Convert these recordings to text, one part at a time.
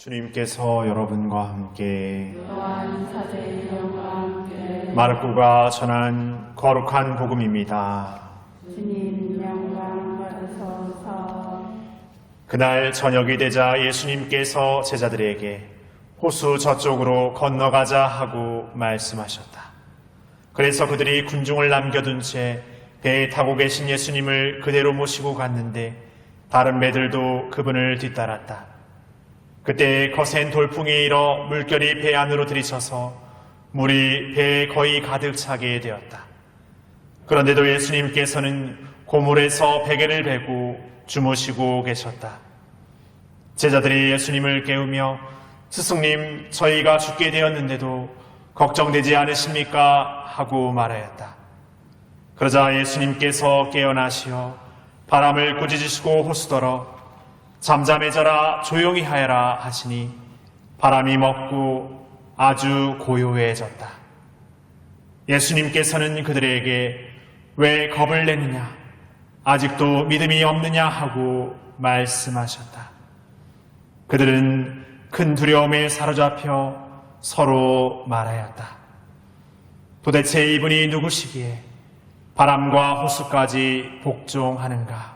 주님께서 여러분과 함께 또한 사제의 영과 함께 마르코가 전한 거룩한 복음입니다. 주님 영광 받으소서. 그날 저녁이 되자 예수님께서 제자들에게 호수 저쪽으로 건너가자 하고 말씀하셨다. 그래서 그들이 군중을 남겨둔 채 배에 타고 계신 예수님을 그대로 모시고 갔는데 다른 배들도 그분을 뒤따랐다. 그때 거센 돌풍이 일어 물결이 배 안으로 들이쳐서 물이 배에 거의 가득 차게 되었다. 그런데도 예수님께서는 고물에서 베개를 베고 주무시고 계셨다. 제자들이 예수님을 깨우며 스승님, 저희가 죽게 되었는데도 걱정되지 않으십니까? 하고 말하였다. 그러자 예수님께서 깨어나시어 바람을 꾸짖으시고 호수더러 잠잠해져라 조용히 하여라 하시니 바람이 멎고 아주 고요해졌다. 예수님께서는 그들에게 왜 겁을 내느냐, 아직도 믿음이 없느냐 하고 말씀하셨다. 그들은 큰 두려움에 사로잡혀 서로 말하였다. 도대체 이분이 누구시기에 바람과 호수까지 복종하는가?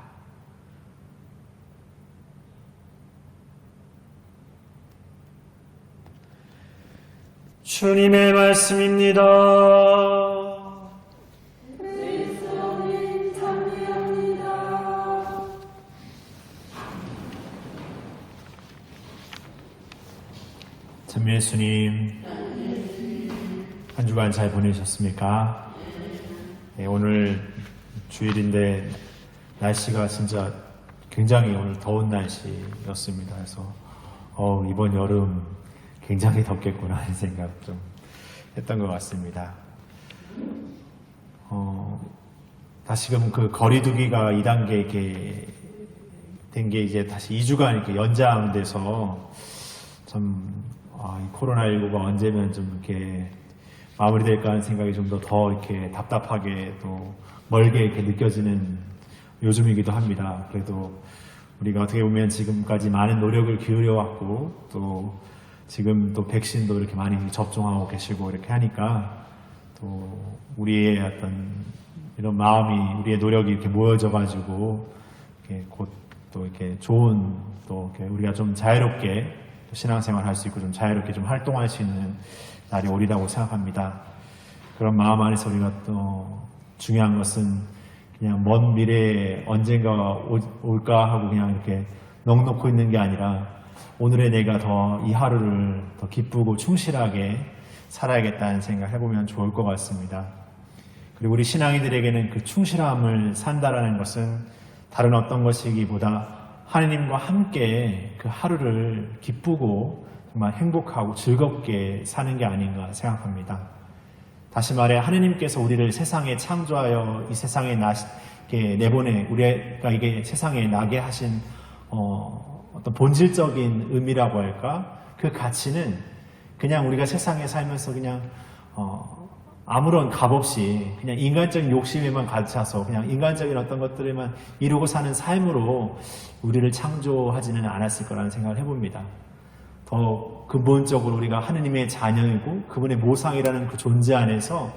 주님의 말씀입니다. 그리스도님 찬미합니다. 참 예수님, 한 주간 잘 보내셨습니까? 네, 오늘 주일인데 날씨가 진짜 굉장히 오늘 더운 날씨였습니다. 그래서 이번 여름 굉장히 덥겠구나 하는 생각 좀 했던 것 같습니다. 다시금 그 거리두기가 2단계 이렇게 된 게 이제 다시 2주간 이렇게 연장돼서 참 이 코로나19가 언제면 좀 이렇게 마무리될까 하는 생각이 좀 더 이렇게 답답하게 또 멀게 이렇게 느껴지는 요즘이기도 합니다. 그래도 우리가 어떻게 보면 지금까지 많은 노력을 기울여왔고 또 지금 또 백신도 이렇게 많이 접종하고 계시고 이렇게 하니까 또 우리의 어떤 이런 마음이 우리의 노력이 이렇게 모여져 가지고 이렇게 곧 또 이렇게 좋은 또 이렇게 우리가 좀 자유롭게 신앙생활 할 수 있고 좀 자유롭게 좀 활동할 수 있는 날이 오리라고 생각합니다. 그런 마음 안에서 우리가 또 중요한 것은 그냥 먼 미래에 언젠가 올까 하고 그냥 이렇게 넋놓고 있는 게 아니라 오늘의 내가 더 이 하루를 더 기쁘고 충실하게 살아야겠다는 생각 해보면 좋을 것 같습니다. 그리고 우리 신앙인들에게는 그 충실함을 산다라는 것은 다른 어떤 것이기보다 하느님과 함께 그 하루를 기쁘고 정말 행복하고 즐겁게 사는 게 아닌가 생각합니다. 다시 말해 하느님께서 우리를 세상에 창조하여 이 세상에 내보내 우리가 이게 세상에 나게 하신 어떤 본질적인 의미라고 할까? 그 가치는 그냥 우리가 세상에 살면서 그냥 아무런 값 없이 그냥 인간적인 욕심에만 갇혀서 그냥 인간적인 어떤 것들에만 이루고 사는 삶으로 우리를 창조하지는 않았을 거라는 생각을 해봅니다. 더 근본적으로 우리가 하느님의 자녀이고 그분의 모상이라는 그 존재 안에서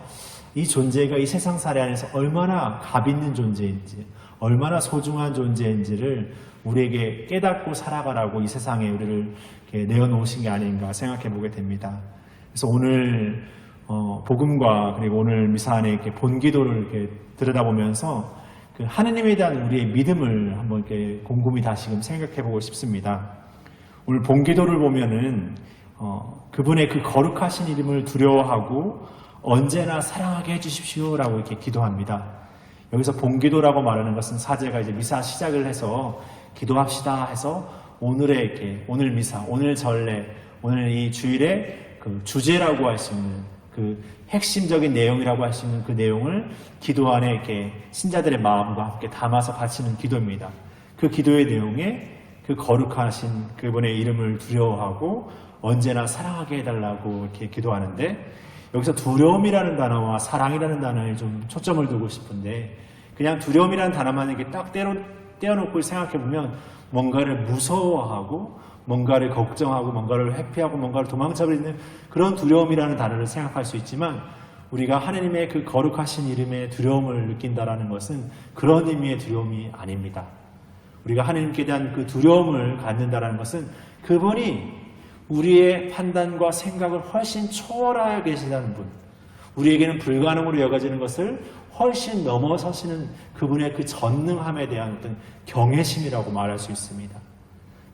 이 존재가 이 세상살이 안에서 얼마나 값 있는 존재인지 얼마나 소중한 존재인지를 우리에게 깨닫고 살아가라고 이 세상에 우리를 이렇게 내어놓으신 게 아닌가 생각해 보게 됩니다. 그래서 오늘 복음과 그리고 오늘 미사 안에 이렇게 본기도를 이렇게 들여다보면서 그 하느님에 대한 우리의 믿음을 한번 이렇게 곰곰이 다시금 생각해 보고 싶습니다. 오늘 본기도를 보면은 그분의 그 거룩하신 이름을 두려워하고 언제나 사랑하게 해주십시오라고 이렇게 기도합니다. 여기서 본기도라고 말하는 것은 사제가 이제 미사 시작을 해서 기도합시다 해서 오늘 미사, 오늘 전례, 오늘 이 주일의 그 주제라고 할 수 있는 그 핵심적인 내용이라고 할 수 있는 그 내용을 기도 안에 이렇게 신자들의 마음과 함께 담아서 바치는 기도입니다. 그 기도의 내용에 그 거룩하신 그분의 이름을 두려워하고 언제나 사랑하게 해달라고 이렇게 기도하는데 여기서 두려움이라는 단어와 사랑이라는 단어에 좀 초점을 두고 싶은데 그냥 두려움이라는 단어만 이렇게 딱 떼어놓고 생각해보면 뭔가를 무서워하고 뭔가를 걱정하고 뭔가를 회피하고 뭔가를 도망쳐버리는 그런 두려움이라는 단어를 생각할 수 있지만 우리가 하나님의 그 거룩하신 이름의 두려움을 느낀다라는 것은 그런 의미의 두려움이 아닙니다. 우리가 하나님께 대한 그 두려움을 갖는다라는 것은 그분이 우리의 판단과 생각을 훨씬 초월하여 계시다는 분, 우리에게는 불가능으로 여겨지는 것을 훨씬 넘어서시는 그분의 그 전능함에 대한 어떤 경외심이라고 말할 수 있습니다.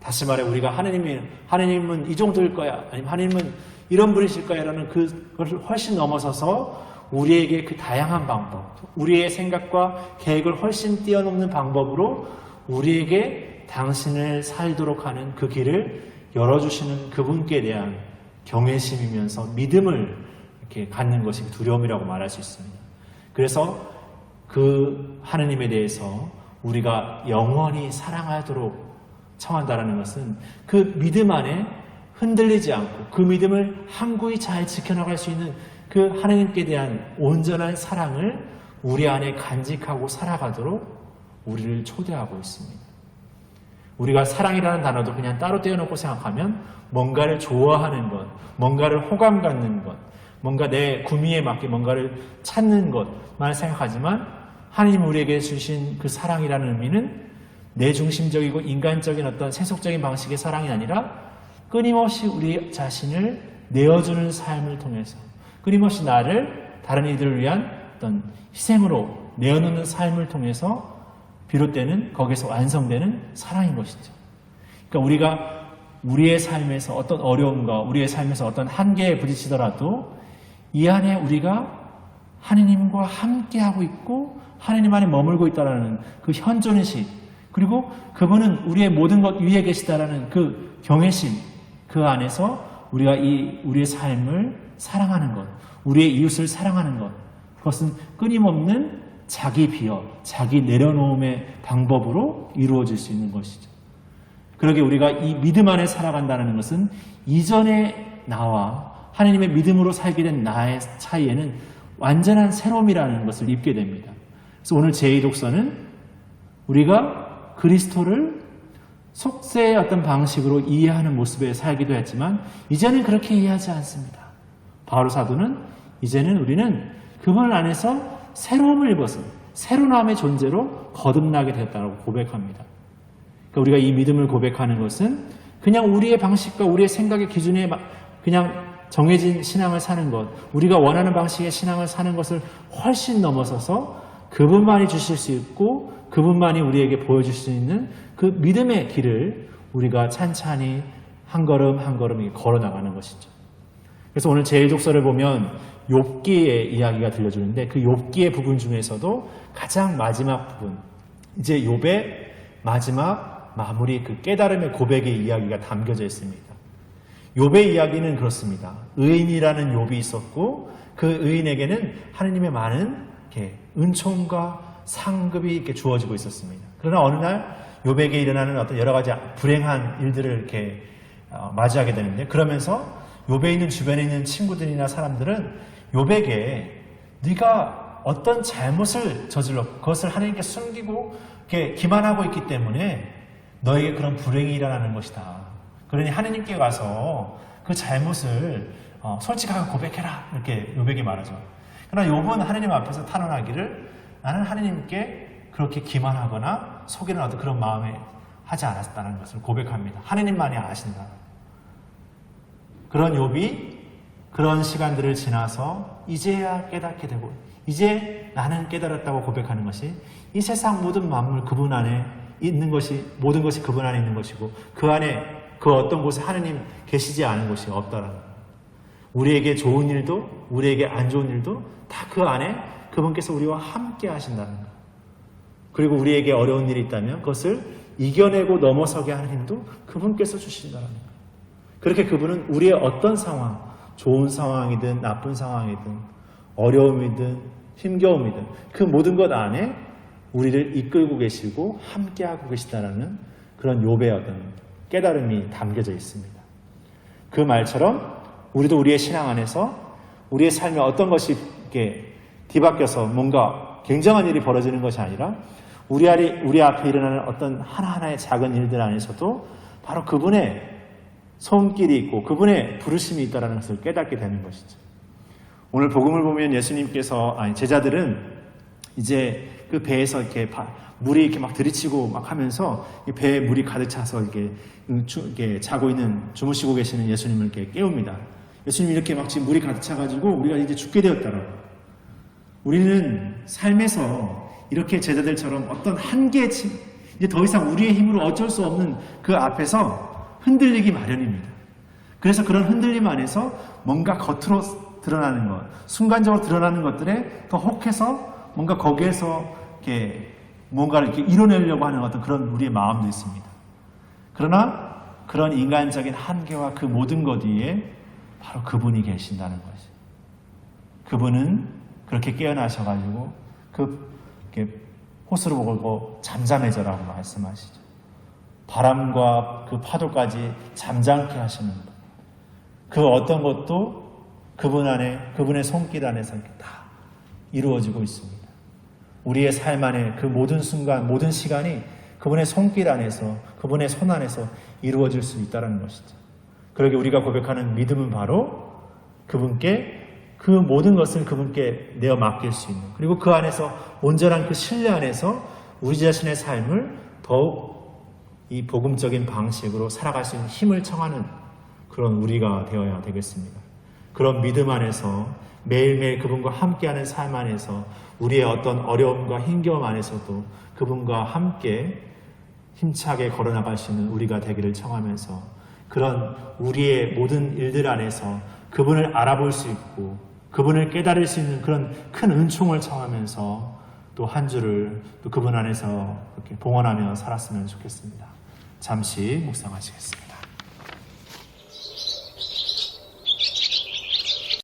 다시 말해 우리가 하나님은 이 정도일 거야, 아니면 하나님은 이런 분이실 거야 라는 그것을 훨씬 넘어서서 우리에게 그 다양한 방법, 우리의 생각과 계획을 훨씬 뛰어넘는 방법으로 우리에게 당신을 살도록 하는 그 길을 열어주시는 그분께 대한 경외심이면서 믿음을 이렇게 갖는 것이 두려움이라고 말할 수 있습니다. 그래서 그 하나님에 대해서 우리가 영원히 사랑하도록 청한다라는 것은 그 믿음 안에 흔들리지 않고 그 믿음을 항구히 잘 지켜나갈 수 있는 그 하나님께 대한 온전한 사랑을 우리 안에 간직하고 살아가도록 우리를 초대하고 있습니다. 우리가 사랑이라는 단어도 그냥 따로 떼어놓고 생각하면 뭔가를 좋아하는 것, 뭔가를 호감 갖는 것, 뭔가 내 구미에 맞게 뭔가를 찾는 것만 생각하지만 하나님 우리에게 주신 그 사랑이라는 의미는 내 중심적이고 인간적인 어떤 세속적인 방식의 사랑이 아니라 끊임없이 우리 자신을 내어주는 삶을 통해서 끊임없이 나를 다른 이들을 위한 어떤 희생으로 내어놓는 삶을 통해서 비롯되는 거기서 완성되는 사랑인 것이죠. 그러니까 우리가 우리의 삶에서 어떤 어려움과 우리의 삶에서 어떤 한계에 부딪히더라도 이 안에 우리가 하나님과 함께하고 있고 하나님 안에 머물고 있다는 그 현존의식, 그리고 그분은 우리의 모든 것 위에 계시다라는 그 경외심, 그 안에서 우리가 우리의 삶을 사랑하는 것, 우리의 이웃을 사랑하는 것, 그것은 끊임없는 자기 비어, 자기 내려놓음의 방법으로 이루어질 수 있는 것이죠. 그러게 우리가 이 믿음 안에 살아간다는 것은 이전의 나와 하나님의 믿음으로 살게 된 나의 차이에는 완전한 새로움이라는 것을 입게 됩니다. 그래서 오늘 제2독서는 우리가 그리스도를 속세의 어떤 방식으로 이해하는 모습에 살기도 했지만 이제는 그렇게 이해하지 않습니다. 바울 사도는 이제는 우리는 그분 안에서 새로움을 입어서 새로남의 존재로 거듭나게 되었다고 고백합니다. 그러니까 우리가 이 믿음을 고백하는 것은 그냥 우리의 방식과 우리의 생각의 기준에 그냥 정해진 신앙을 사는 것, 우리가 원하는 방식의 신앙을 사는 것을 훨씬 넘어서서 그분만이 주실 수 있고 그분만이 우리에게 보여줄 수 있는 그 믿음의 길을 우리가 찬찬히 한 걸음 한 걸음 걸어나가는 것이죠. 그래서 오늘 제1독서를 보면 욥기의 이야기가 들려주는데 그 욥기의 부분 중에서도 가장 마지막 부분, 이제 욥의 마지막 마무리, 그 깨달음의 고백의 이야기가 담겨져 있습니다. 욥의 이야기는 그렇습니다. 의인이라는 욥이 있었고 그 의인에게는 하느님의 많은 은총과 상급이 이렇게 주어지고 있었습니다. 그러나 어느 날 욥에게 일어나는 어떤 여러 가지 불행한 일들을 이렇게 맞이하게 되는데, 그러면서 욥에 있는 주변에 있는 친구들이나 사람들은 욥에게 네가 어떤 잘못을 저질렀고 그것을 하나님께 숨기고 이렇게 기만하고 있기 때문에 너에게 그런 불행이 일어나는 것이다. 그러니 하나님께 가서 그 잘못을 솔직하게 고백해라, 이렇게 욥에게 말하죠. 그러나 욥은 하나님 앞에서 탄원하기를 나는 하나님께 그렇게 기만하거나 속이는 어떤 그런 마음에 하지 않았다는 것을 고백합니다. 하나님만이 아신다. 그런 욥이 그런 시간들을 지나서 이제야 깨닫게 되고 이제 나는 깨달았다고 고백하는 것이 이 세상 모든 만물 그분 안에 있는 것이, 모든 것이 그분 안에 있는 것이고 그 안에 그 어떤 곳에 하나님 계시지 않은 곳이 없다라는 거예요. 우리에게 좋은 일도 우리에게 안 좋은 일도 다 그 안에 그분께서 우리와 함께 하신다는 거예요. 그리고 우리에게 어려운 일이 있다면 그것을 이겨내고 넘어서게 하는 힘도 그분께서 주신다는 거예요. 그렇게 그분은 우리의 어떤 상황, 좋은 상황이든 나쁜 상황이든 어려움이든 힘겨움이든 그 모든 것 안에 우리를 이끌고 계시고 함께하고 계시다는 그런 욥의 어떤 깨달음이 담겨져 있습니다. 그 말처럼 우리도 우리의 신앙 안에서 우리의 삶에 어떤 것이 이렇게 뒤바뀌어서 뭔가 굉장한 일이 벌어지는 것이 아니라 우리 앞에 일어나는 어떤 하나하나의 작은 일들 안에서도 바로 그분의 손길이 있고 그분의 부르심이 있다는 것을 깨닫게 되는 것이죠. 오늘 복음을 보면 예수님께서 제자들은 이제 그 배에서 이렇게 물이 이렇게 막 들이치고 막 하면서 배에 물이 가득 차서 이렇게 자고 있는 주무시고 계시는 예수님을 이렇게 깨웁니다. 예수님이 이렇게 막 지금 물이 가득 차가지고 우리가 이제 죽게 되었다라고. 우리는 삶에서 이렇게 제자들처럼 어떤 한계에 이제 더 이상 우리의 힘으로 어쩔 수 없는 그 앞에서 흔들리기 마련입니다. 그래서 그런 흔들림 안에서 뭔가 겉으로 드러나는 것, 순간적으로 드러나는 것들에 더 혹해서 뭔가 거기에서 이렇게 뭔가를 이렇게 이뤄내려고 하는 어떤 그런 우리의 마음도 있습니다. 그러나 그런 인간적인 한계와 그 모든 것 위에 바로 그분이 계신다는 것이. 그분은 그렇게 깨어나셔가지고 이렇게 호수를 보고 잠잠해져라고 말씀하시죠. 바람과 그 파도까지 잠잠케 하시는 것. 그 어떤 것도 그분 안에, 그분의 손길 안에서 이렇게 다 이루어지고 있습니다. 우리의 삶 안에 그 모든 순간, 모든 시간이 그분의 손길 안에서, 그분의 손 안에서 이루어질 수 있다는 것이죠. 그러게 우리가 고백하는 믿음은 바로 그분께 그 모든 것을 그분께 내어 맡길 수 있는, 그리고 그 안에서 온전한 그 신뢰 안에서 우리 자신의 삶을 더욱 이 복음적인 방식으로 살아갈 수 있는 힘을 청하는 그런 우리가 되어야 되겠습니다. 그런 믿음 안에서 매일매일 그분과 함께하는 삶 안에서 우리의 어떤 어려움과 힘겨움 안에서도 그분과 함께 힘차게 걸어나갈 수 있는 우리가 되기를 청하면서 그런 우리의 모든 일들 안에서 그분을 알아볼 수 있고 그분을 깨달을 수 있는 그런 큰 은총을 청하면서 또 한 주를 또 그분 안에서 이렇게 봉헌하며 살았으면 좋겠습니다. 잠시 묵상하시겠습니다.